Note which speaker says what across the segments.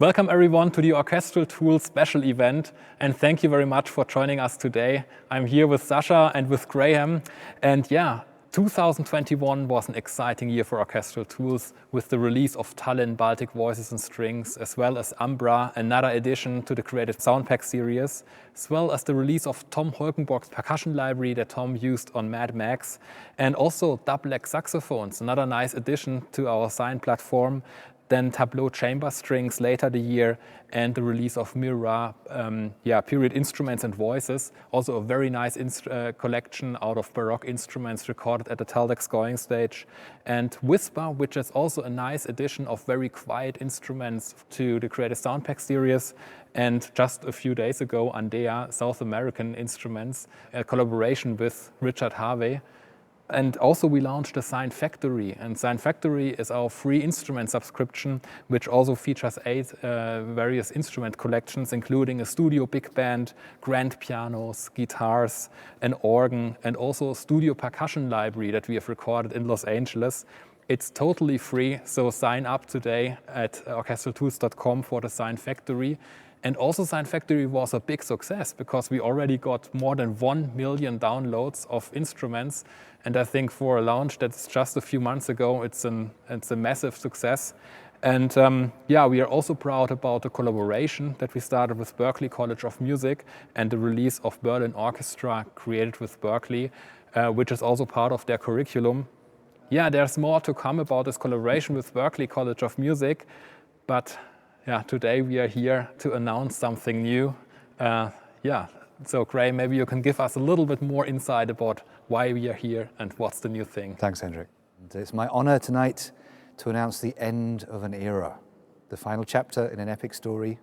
Speaker 1: Welcome everyone to the Orchestral Tools special event, and thank you very much for joining us today. I'm here with Sasha and with Graham, and yeah, 2021 was an exciting year for Orchestral Tools with the release of Tallinn Baltic Voices and Strings, as well as Umbra, another addition to the Creative Soundpack series, as well as the release of Tom Holkenborg's percussion library that Tom used on Mad Max, and also double-leg saxophones, another nice addition to our Sign platform. Then tableau chamber strings later the year, and the release of Mira, period instruments and voices. Also a very nice collection out of Baroque instruments recorded at the Taldex Going stage. And Whisper, which is also a nice addition of very quiet instruments to the Creative Soundpack series. And just a few days ago, Andea, South American Instruments, a collaboration with Richard Harvey. And also we launched the Sign Factory, and Sign Factory is our free instrument subscription, which also features 8 various instrument collections, including a studio big band, grand pianos, guitars, an organ, and also a studio percussion library that we have recorded in Los Angeles. It's totally free, so sign up today at orchestraltools.com for the Sign Factory. And also Sign Factory was a big success because we already got more than 1 million downloads of instruments. And I think for a launch that's just a few months ago, it's a massive success. And we are also proud about the collaboration that we started with Berklee College of Music and the release of Berlin Orchestra created with Berklee, which is also part of their curriculum. Yeah, there's more to come about this collaboration with Berklee College of Music, but today we are here to announce something new. So Gray, maybe you can give us a little bit more insight about why we are here and what's the new thing.
Speaker 2: Thanks, Hendrik. It's my honor tonight to announce the end of an era, the final chapter in an epic story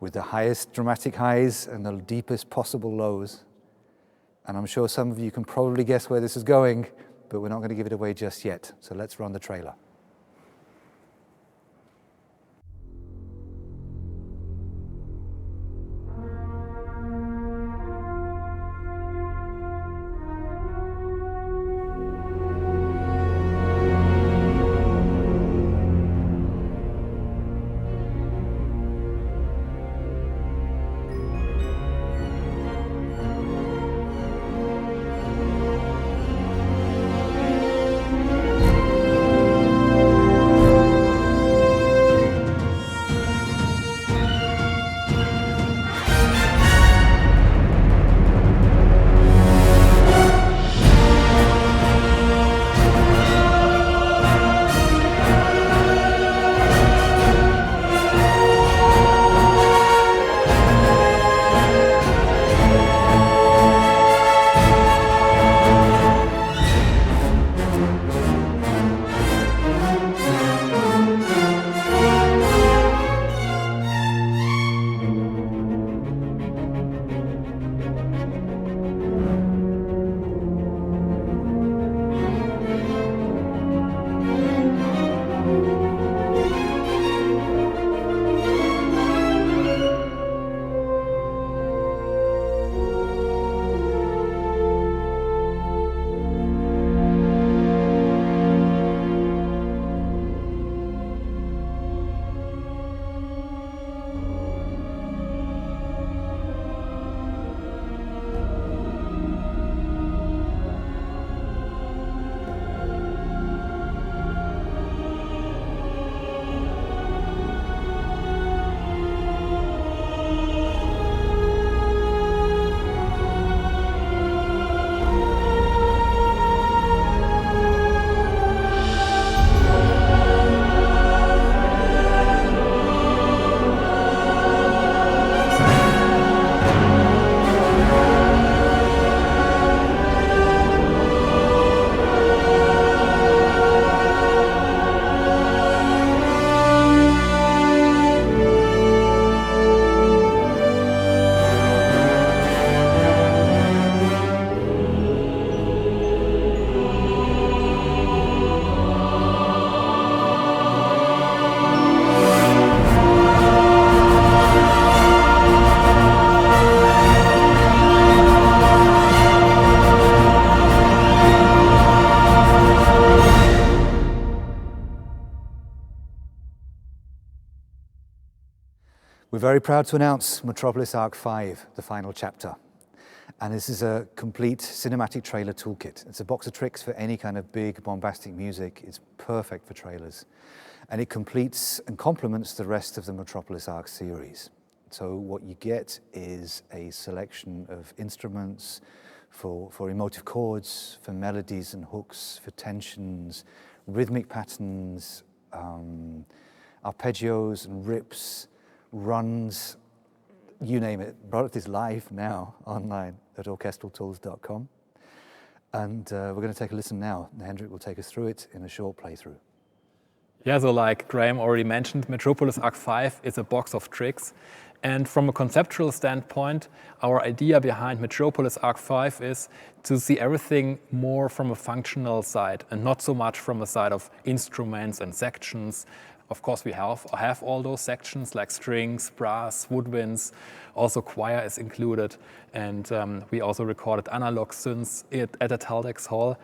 Speaker 2: with the highest dramatic highs and the deepest possible lows. And I'm sure some of you can probably guess where this is going, but we're not going to give it away just yet. So let's run the trailer. We're very proud to announce Metropolis Arc 5, the final chapter. And this is a complete cinematic trailer toolkit. It's a box of tricks for any kind of big, bombastic music. It's perfect for trailers. And it completes and complements the rest of the Metropolis Arc series. So what you get is a selection of instruments for emotive chords, for melodies and hooks, for tensions, rhythmic patterns, arpeggios and rips, runs, you name it. The product is live now online at orchestraltools.com. And we're going to take a listen now. Hendrik will take us through it in a short playthrough.
Speaker 1: Yeah, so like Graham already mentioned, Metropolis Arc 5 is a box of tricks. And from a conceptual standpoint, our idea behind Metropolis Arc 5 is to see everything more from a functional side and not so much from a side of instruments and sections. Of course, we have all those sections like strings, brass, woodwinds, also choir is included. And we also recorded analog synths at the Taldex Hall.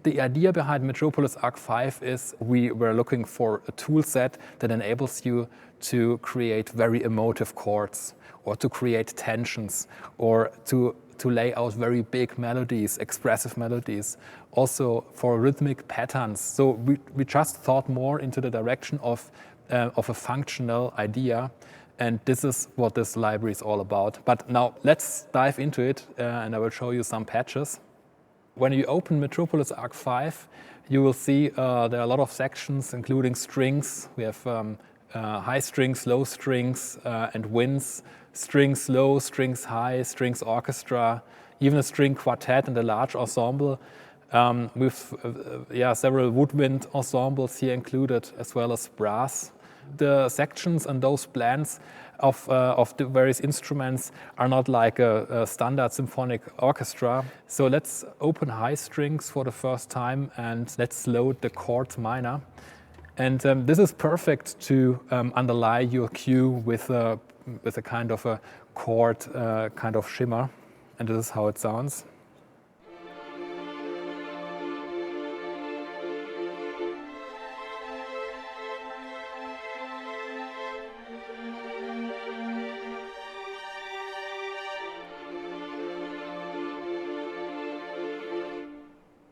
Speaker 1: The idea behind Metropolis Arc 5 is we were looking for a tool set that enables you to create very emotive chords or to create tensions or to lay out very big melodies, expressive melodies, also for rhythmic patterns. So we just thought more into the direction of a functional idea, and this is what this library is all about. But now let's dive into it, and I will show you some patches. When you open Metropolis Arc 5, you will see there are a lot of sections, including strings. We have high strings, low strings, and winds, strings low, strings high, strings orchestra, even a string quartet and a large ensemble with several woodwind ensembles here included, as well as brass. The sections and those blends of the various instruments are not like a standard symphonic orchestra. So let's open high strings for the first time and let's load the chord minor. And this is perfect to underlie your cue with a kind of a chord kind of shimmer. And this is how it sounds.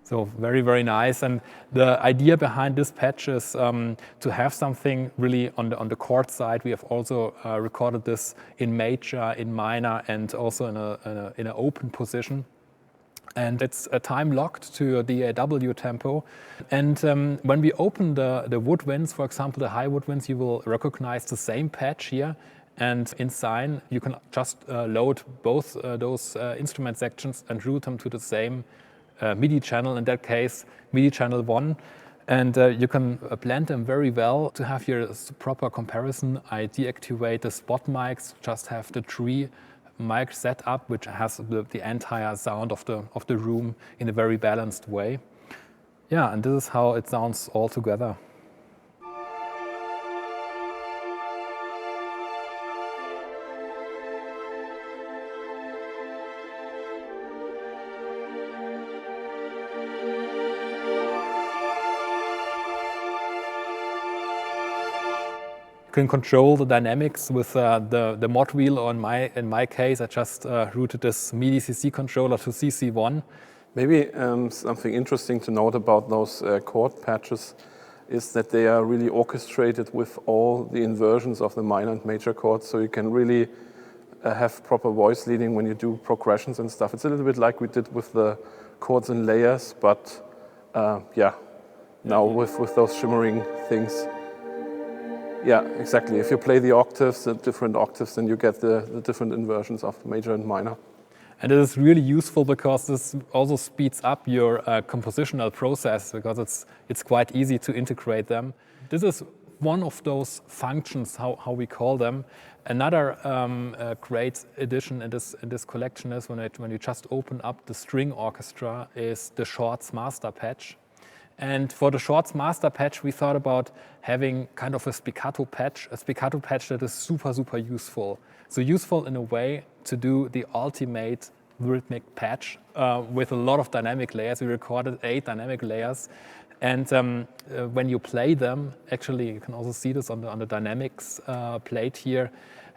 Speaker 1: So very, very nice. And the idea behind this patch is to have something really on the chord side. We have also recorded this in major, in minor, and also in an open position. And it's time locked to the DAW tempo. And when we open the woodwinds, for example, the high woodwinds, you will recognize the same patch here. And in Sine, you can just load both those instrument sections and route them to the same MIDI channel, in that case, MIDI channel 1. And you can blend them very well. To have your proper comparison, I deactivate the spot mics, just have the 3 mic setup, which has the entire sound of the room in a very balanced way. Yeah, and this is how it sounds all together. You can control the dynamics with the mod wheel. In my case, I just routed this MIDI CC controller to CC1.
Speaker 3: Maybe something interesting to note about those chord patches is that they are really orchestrated with all the inversions of the minor and major chords, so you can really have proper voice leading when you do progressions and stuff. It's a little bit like we did with the chords and layers, but now with those shimmering things. Yeah, exactly. If you play the octaves, the different octaves, then you get the different inversions of major and minor.
Speaker 1: And it is really useful because this also speeds up your compositional process, because it's quite easy to integrate them. This is one of those functions, how we call them. Another great addition in this collection is when you just open up the string orchestra is the CHORDS master patch. And for the CHORDS master patch, we thought about having kind of a spiccato patch that is super, super useful. So useful in a way to do the ultimate rhythmic patch with a lot of dynamic layers. We recorded 8 dynamic layers. And when you play them, actually you can also see this on the dynamics plate here,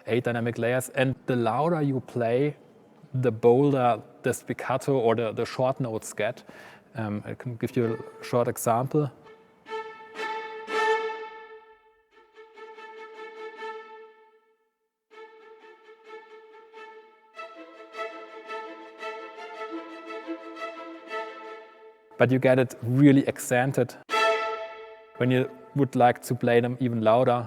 Speaker 1: 8 dynamic layers. And the louder you play, the bolder the spiccato or the short notes get. I can give you a short example. But you get it really accented when you would like to play them even louder.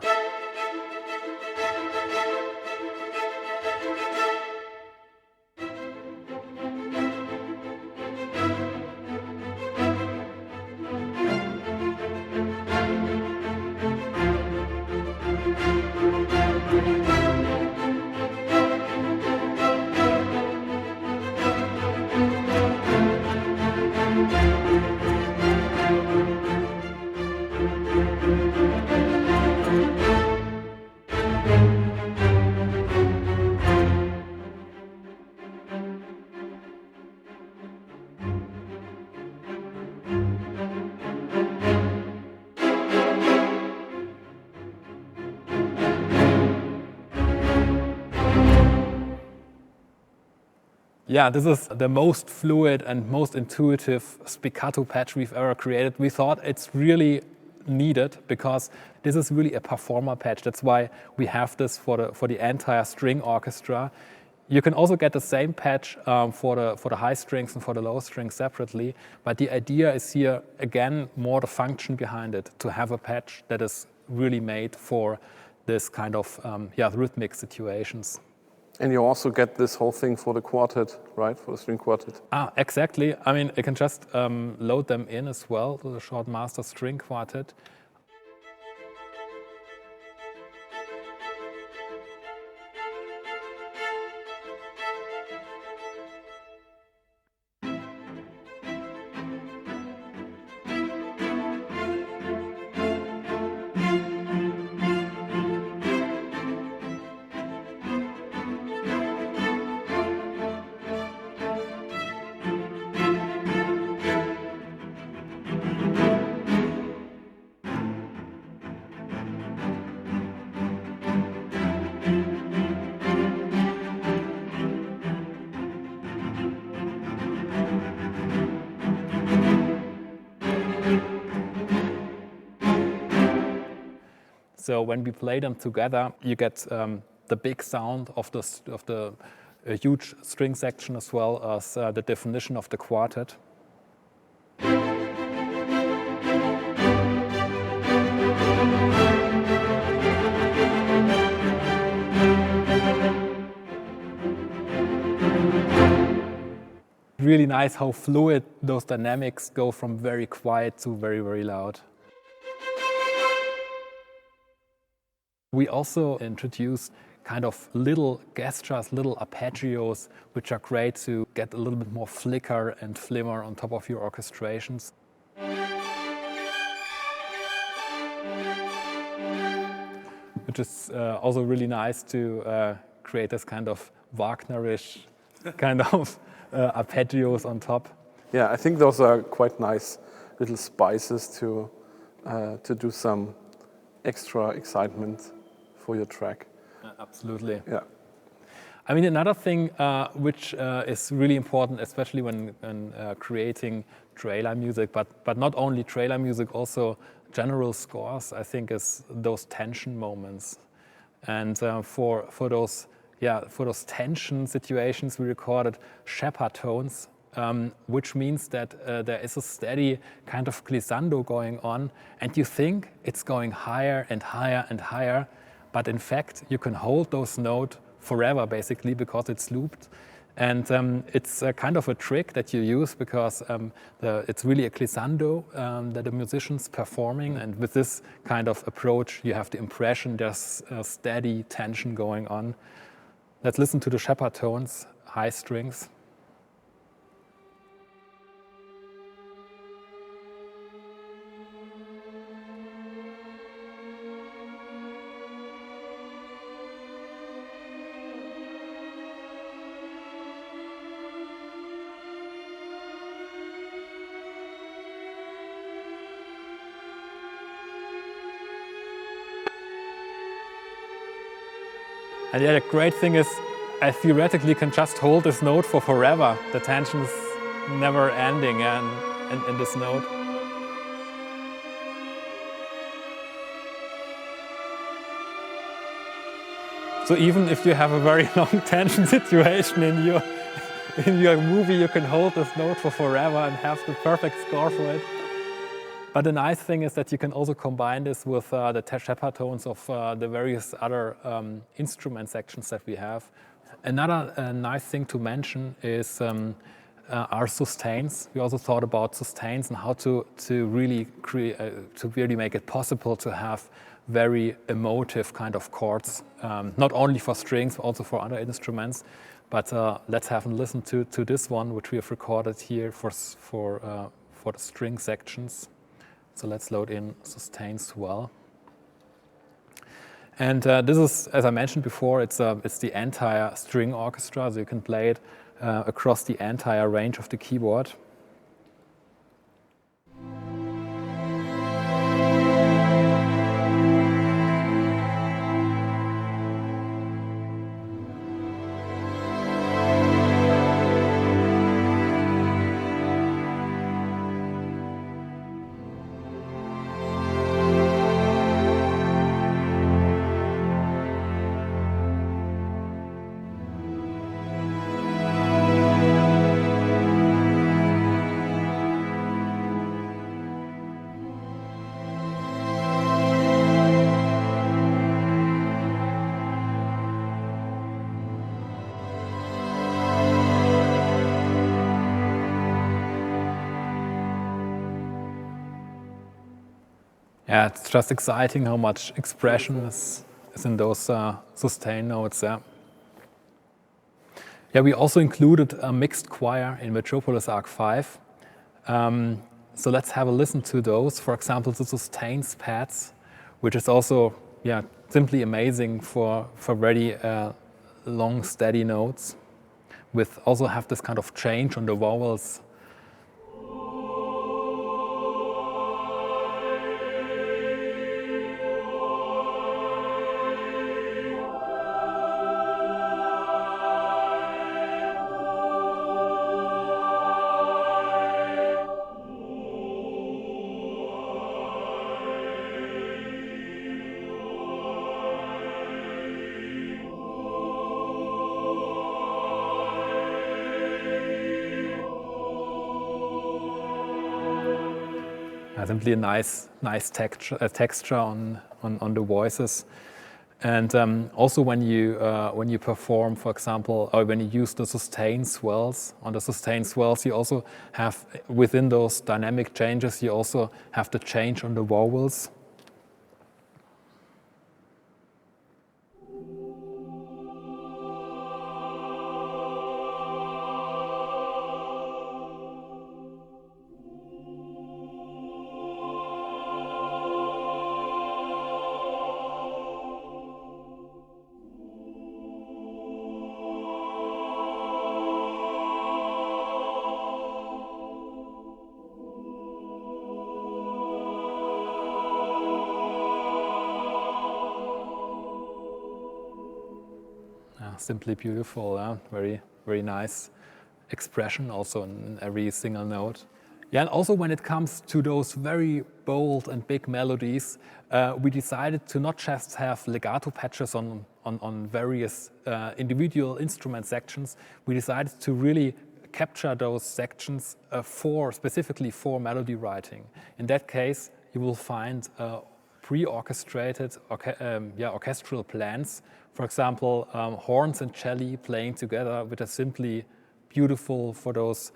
Speaker 1: Yeah, this is the most fluid and most intuitive spiccato patch we've ever created. We thought it's really needed because this is really a performer patch. That's why we have this for the entire string orchestra. You can also get the same patch for the high strings and for the low strings separately. But the idea is here, again, more the function behind it, to have a patch that is really made for this kind of rhythmic situations.
Speaker 3: And you also get this whole thing for the quartet, right? For the string quartet.
Speaker 1: Exactly. I mean, I can just load them in as well to the short master string quartet. So when we play them together, you get the big sound of the huge string section as well as the definition of the quartet. Really nice how fluid those dynamics go from very quiet to very, very loud. We also introduced kind of little gestures, little arpeggios, which are great to get a little bit more flicker and flimmer on top of your orchestrations. Which is also really nice to create this kind of Wagnerish kind of arpeggios on top.
Speaker 3: Yeah, I think those are quite nice little spices to do some extra excitement for your track.
Speaker 1: Absolutely.
Speaker 3: Yeah.
Speaker 1: I mean, another thing which is really important, especially when creating trailer music, but not only trailer music, also general scores, I think, is those tension moments. And for those tension situations, we recorded shepherd tones, which means that there is a steady kind of glissando going on, and you think it's going higher and higher and higher, but in fact you can hold those notes forever basically because it's looped. And it's a kind of a trick that you use because it's really a glissando that the musician's performing, and with this kind of approach you have the impression there's a steady tension going on. Let's listen to the shepherd tones, high strings. And yeah, the great thing is I theoretically can just hold this note for forever. The tension is never ending in this note. So even if you have a very long tension situation in your movie, you can hold this note for forever and have the perfect score for it. But the nice thing is that you can also combine this with the shepherd tones of the various other instrument sections that we have. Another nice thing to mention is our sustains. We also thought about sustains and how to really make it possible to have very emotive kind of chords, not only for strings, but also for other instruments. But let's have a listen to this one, which we have recorded here for the string sections. So let's load in sustain swell. And this is, as I mentioned before, it's the entire string orchestra, so you can play it across the entire range of the keyboard. Yeah, it's just exciting how much expression is in those sustain notes. Yeah, we also included a mixed choir in Metropolis Arc 5. So let's have a listen to those. For example, the sustains pads, which is also simply amazing for very long steady notes. With also have this kind of change on the vowels. Simply a nice texture on the voices, and also when you perform, for example, or when you use the sustain swells. On the sustain swells, you also have within those dynamic changes, you also have the change on the vowels. Simply beautiful, very, very nice expression also in every single note. Yeah, and also when it comes to those very bold and big melodies, we decided to not just have legato patches on various individual instrument sections. We decided to really capture those sections specifically for melody writing. In that case, you will find pre-orchestrated orchestral plans. For example, horns and cello playing together, which are simply beautiful for those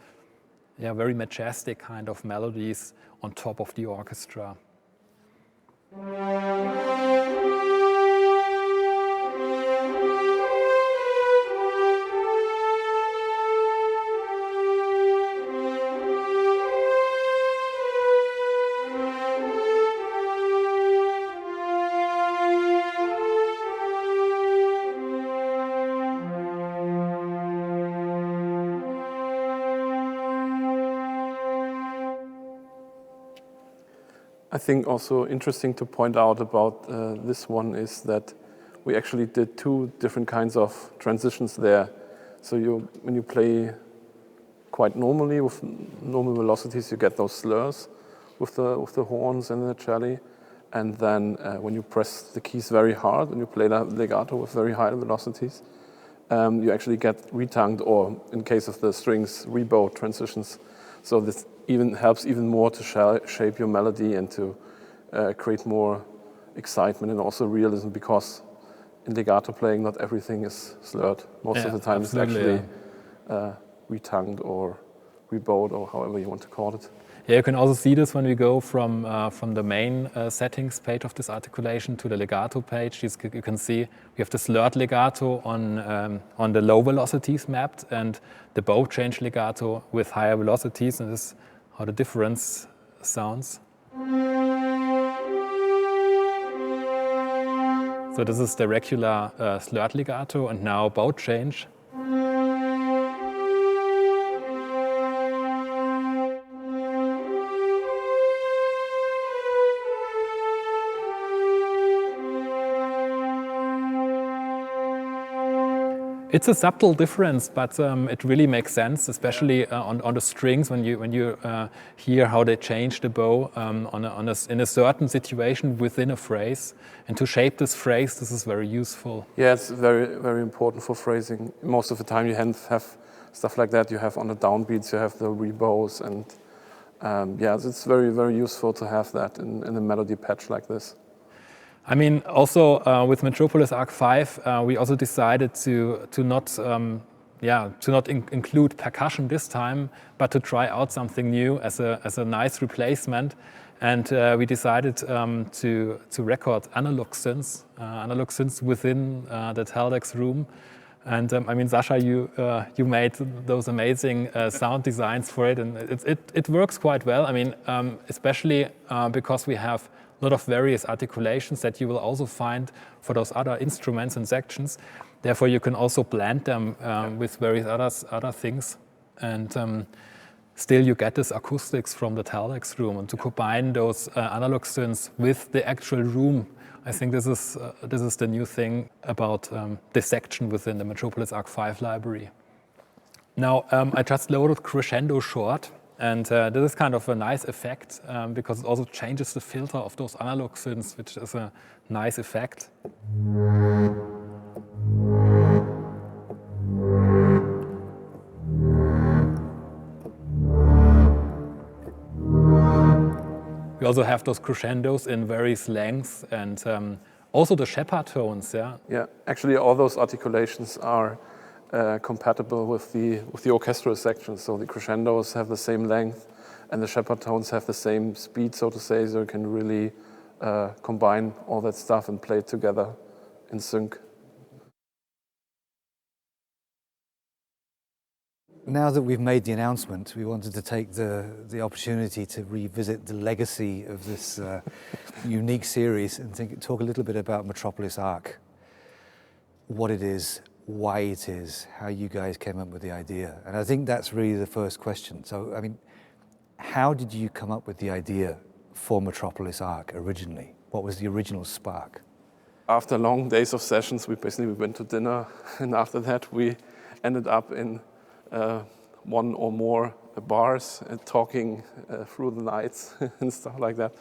Speaker 1: very majestic kind of melodies on top of the orchestra.
Speaker 3: I think also interesting to point out about this one is that we actually did 2 different kinds of transitions there. So when you play quite normally with normal velocities, you get those slurs with the horns and the cello. And then when you press the keys very hard and you play that legato with very high velocities, you actually get retongued, or in case of the strings, rebow transitions. So this even helps even more to shape your melody and to create more excitement and also realism, because in legato playing, not everything is slurred. Most of the time it's actually retongued or rebowed, or however you want to call it.
Speaker 1: Yeah, you can also see this when we go from the main settings page of this articulation to the legato page. You can see we have the slurred legato on the low velocities mapped, and the bow change legato with higher velocities, and this is how the difference sounds. So this is the regular slurred legato, and now bow change. It's a subtle difference, but it really makes sense, especially on the strings when you hear how they change the bow in a certain situation within a phrase. And to shape this phrase, this is very useful.
Speaker 3: Yeah, it's very, very important for phrasing. Most of the time you have stuff like that. You have on the downbeats, you have the rebows, and yeah, it's very, very useful to have that in a melody patch like this.
Speaker 1: I mean, also with Metropolis Arc 5, we also decided to not include percussion this time, but to try out something new as a nice replacement. And we decided to record analog synths within the Taldex room. And I mean, Sasha, you made those amazing sound designs for it, and it works quite well. I mean, especially because we have a lot of various articulations that you will also find for those other instruments and sections. Therefore, you can also blend them with various other things, and still you get this acoustics from the Taldex room. And to combine those analog synths with the actual room, I think this is the new thing about this section within the Metropolis Arc 5 library. Now, I just loaded Crescendo Short. And this is kind of a nice effect because it also changes the filter of those analog synths, which is a nice effect. We also have those crescendos in various lengths, and also the Shepard tones. Yeah.
Speaker 3: Yeah. Actually, all those articulations are compatible with the orchestral section. So the crescendos have the same length, and the Shepard tones have the same speed, so to say. So you can really combine all that stuff and play it together in sync.
Speaker 2: Now that we've made the announcement, we wanted to take the opportunity to revisit the legacy of this unique series and talk a little bit about Metropolis Arc, what it is, why it is, how you guys came up with the idea. And I think that's really the first question. So, I mean, how did you come up with the idea for Metropolis Arc originally? What was the original spark?
Speaker 3: After long days of sessions, we went to dinner, and after that we ended up in one or more bars and talking through the nights and stuff like that.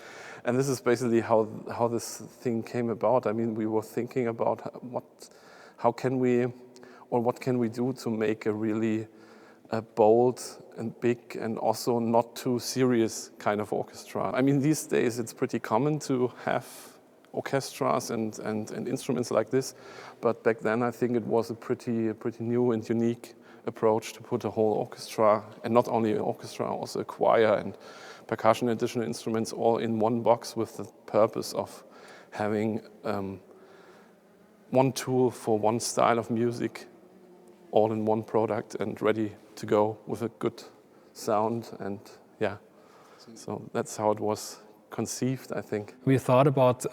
Speaker 3: And this is basically how this thing came about. I mean, we were thinking about what can we do to make a really bold and big and also not too serious kind of orchestra. I mean, these days it's pretty common to have orchestras and instruments like this, but back then I think it was a pretty new and unique approach to put a whole orchestra, and not only an orchestra, also a choir and percussion, additional instruments all in one box, with the purpose of having one tool for one style of music, all in one product and ready to go with a good sound. And yeah, so that's how it was conceived, I think.
Speaker 1: We thought about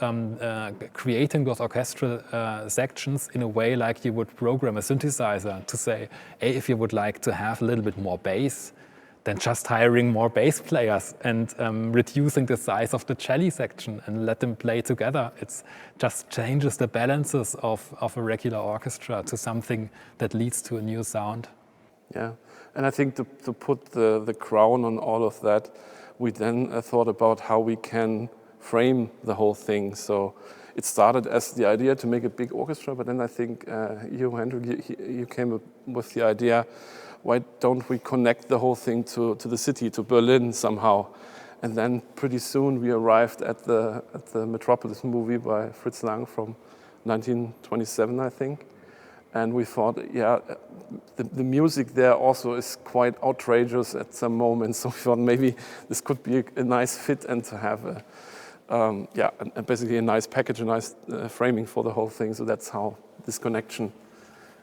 Speaker 1: creating those orchestral sections in a way like you would program a synthesizer to say, hey, if you would like to have a little bit more bass, than just hiring more bass players and reducing the size of the cello section and let them play together. It just changes the balances of a regular orchestra to something that leads to a new sound.
Speaker 3: Yeah, and I think to put the crown on all of that, we then thought about how we can frame the whole thing. So it started as the idea to make a big orchestra, but then I think you, Hendrik, you came up with the idea, why don't we connect the whole thing to the city, to Berlin somehow? And then pretty soon we arrived at the Metropolis movie by Fritz Lang from 1927, I think. And we thought, yeah, the music there also is quite outrageous at some moments. So we thought maybe this could be a nice fit and to have basically a nice package, a nice framing for the whole thing. So that's how this connection.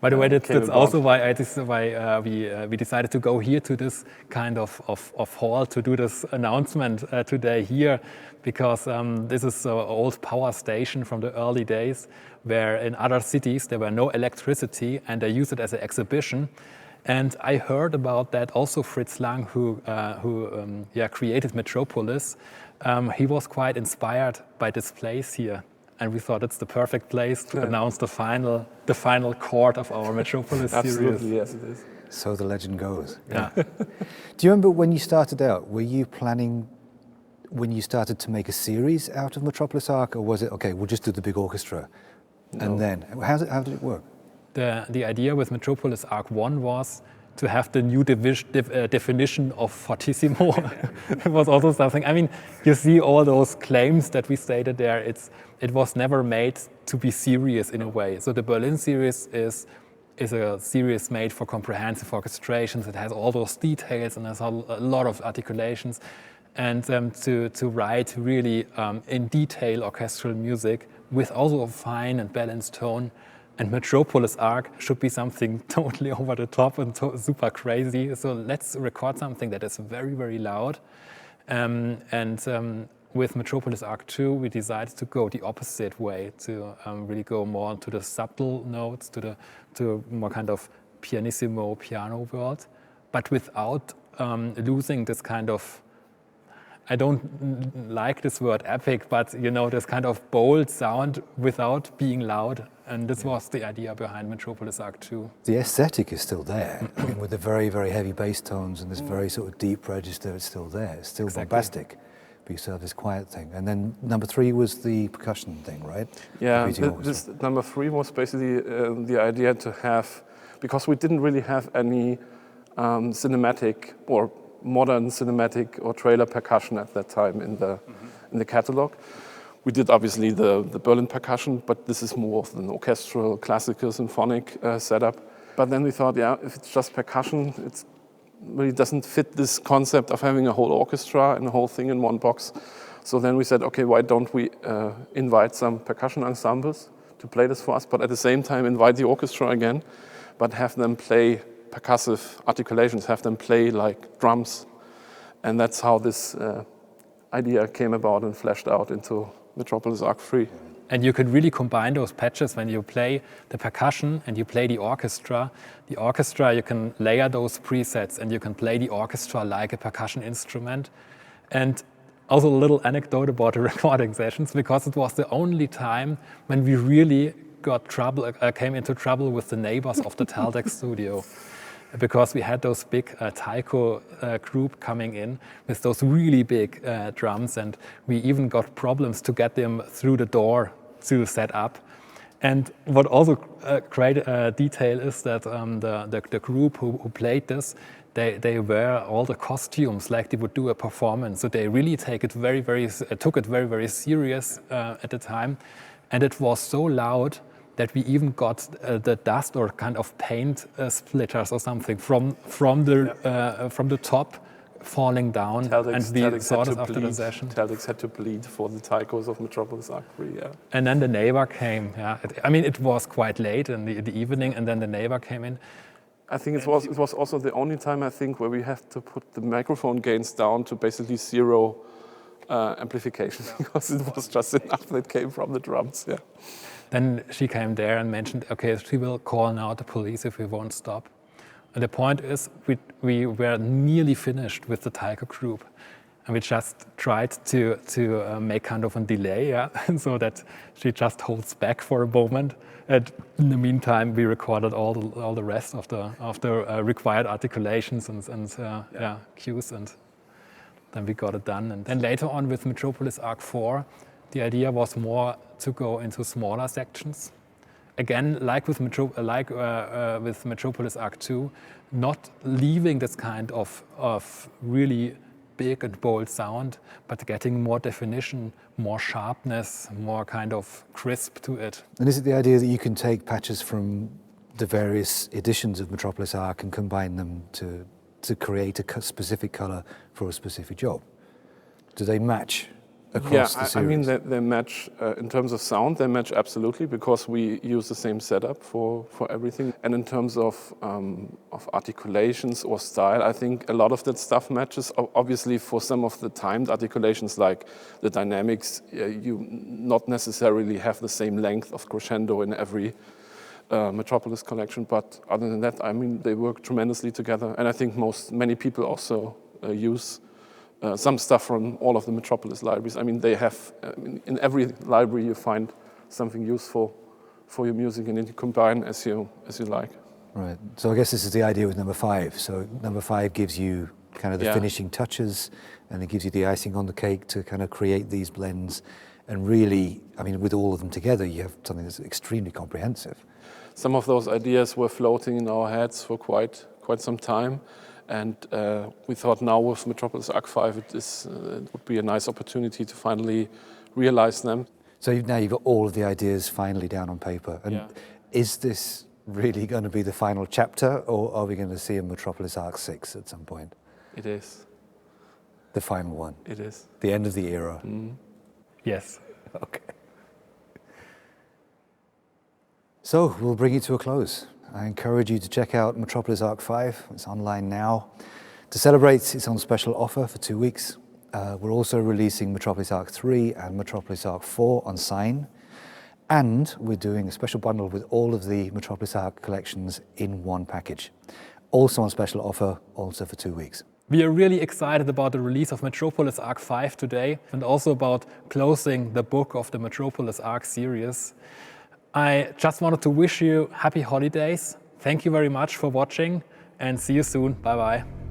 Speaker 1: By the way, that's also why we decided to go here to this kind of hall to do this announcement today here, because this is an old power station from the early days where in other cities there were no electricity and they used it as an exhibition. And I heard about that also Fritz Lang, who created Metropolis. He was quite inspired by this place here. And we thought it's the perfect place to announce the final chord of our Metropolis series.
Speaker 3: Absolutely, yes, it is.
Speaker 2: So the legend goes.
Speaker 1: Yeah.
Speaker 2: Do you remember when you started out, were you planning, when you started to make a series out of Metropolis Arc, or was it, okay, we'll just do the big orchestra?
Speaker 3: No.
Speaker 2: And then, how did it work?
Speaker 1: The idea with Metropolis Arc 1 was to have the new definition of fortissimo. It was also something, I mean, you see all those claims that we stated there, it was never made to be serious in a way. So the Berlin series is a series made for comprehensive orchestrations. It has all those details and has a lot of articulations. And to write really in detail orchestral music with also a fine and balanced tone. And Metropolis Arc should be something totally over the top and super crazy. So let's record something that is very, very loud. With Metropolis Arc 2, we decided to go the opposite way, to really go more to the subtle notes, to more kind of pianissimo piano world, but without losing this kind of, I don't like this word epic, but you know, this kind of bold sound without being loud. And this was the idea behind Metropolis Arc 2.
Speaker 2: The aesthetic is still there, I mean, with the very, very heavy bass tones and this very sort of deep register, it's still there. It's still bombastic, but you still have this quiet thing. And then number 3 was the percussion thing, right?
Speaker 3: Yeah, this number 3 was basically the idea to have, because we didn't really have any cinematic or modern cinematic or trailer percussion at that time in the catalog. We did obviously the Berlin percussion, but this is more of an orchestral, classical, symphonic setup. But then we thought, yeah, if it's just percussion, it really doesn't fit this concept of having a whole orchestra and the whole thing in one box. So then we said, okay, why don't we invite some percussion ensembles to play this for us, but at the same time invite the orchestra again, but have them play percussive articulations, have them play like drums. And that's how this idea came about and fleshed out into Metropolis Arc 3.
Speaker 1: And you could really combine those patches when you play the percussion and you play the orchestra. The orchestra, you can layer those presets and you can play the orchestra like a percussion instrument. And also a little anecdote about the recording sessions, because it was the only time when we really came into trouble with the neighbors of the Taldeck studio. Because we had those big taiko group coming in with those really big drums, and we even got problems to get them through the door to set up. And what also great detail is that the group who played this, they wear all the costumes like they would do a performance. So they really took it very, very serious at the time. And it was so loud that we even got the dust or kind of paint splitters or something from the top falling down. And we saw this after the session.
Speaker 3: Taldeck had to bleed for the taikos of Metropolis Arc 3, yeah.
Speaker 1: And then the neighbor came, yeah. I mean, it was quite late in the evening, and then the neighbor came in.
Speaker 3: I think it was also the only time, I think, where we have to put the microphone gains down to basically zero amplification, because it was just enough that came from the drums, yeah.
Speaker 1: Then she came there and mentioned, okay, she will call now the police if we won't stop. And the point is, we were nearly finished with the tiger group. And we just tried to make kind of a delay, yeah? So that she just holds back for a moment. And in the meantime, we recorded all the rest of the required articulations and cues, and then we got it done. And then later on with Metropolis Arc 4, the idea was more to go into smaller sections. Again, like with Metropolis Arc 2, not leaving this kind of really big and bold sound, but getting more definition, more sharpness, more kind of crisp to it.
Speaker 2: And is it the idea that you can take patches from the various editions of Metropolis Arc and combine them to create a specific color for a specific job? Do they match across the series?
Speaker 3: I mean, they match, in terms of sound, they match absolutely, because we use the same setup for everything. And in terms of articulations or style, I think a lot of that stuff matches. Obviously, for some of the timed articulations, like the dynamics, you not necessarily have the same length of crescendo in every Metropolis collection, but other than that, I mean, they work tremendously together. And I think many people also use some stuff from all of the Metropolis libraries. I mean, they have, in every library you find something useful for your music, and then you combine as you like.
Speaker 2: Right, so I guess this is the idea with number 5. So number 5 gives you kind of the finishing touches, and it gives you the icing on the cake to kind of create these blends. And really, I mean, with all of them together, you have something that's extremely comprehensive.
Speaker 3: Some of those ideas were floating in our heads for quite some time. And we thought now with Metropolis Arc 5, it would be a nice opportunity to finally realize them.
Speaker 2: So now you've got all of the ideas finally down on paper. And is this really going to be the final chapter, or are we going to see a Metropolis Arc 6 at some point?
Speaker 3: It is.
Speaker 2: The final one?
Speaker 3: It is.
Speaker 2: The end of the era?
Speaker 3: Mm.
Speaker 1: Yes.
Speaker 2: Okay. So we'll bring it to a close. I encourage you to check out Metropolis Arc 5. It's online now. To celebrate, it's on special offer for 2 weeks. We're also releasing Metropolis Arc 3 and Metropolis Arc 4 on Sign. And we're doing a special bundle with all of the Metropolis Arc collections in one package. Also on special offer, also for 2 weeks.
Speaker 1: We are really excited about the release of Metropolis Arc 5 today, and also about closing the book of the Metropolis Arc series. I just wanted to wish you happy holidays. Thank you very much for watching, and see you soon. Bye-bye.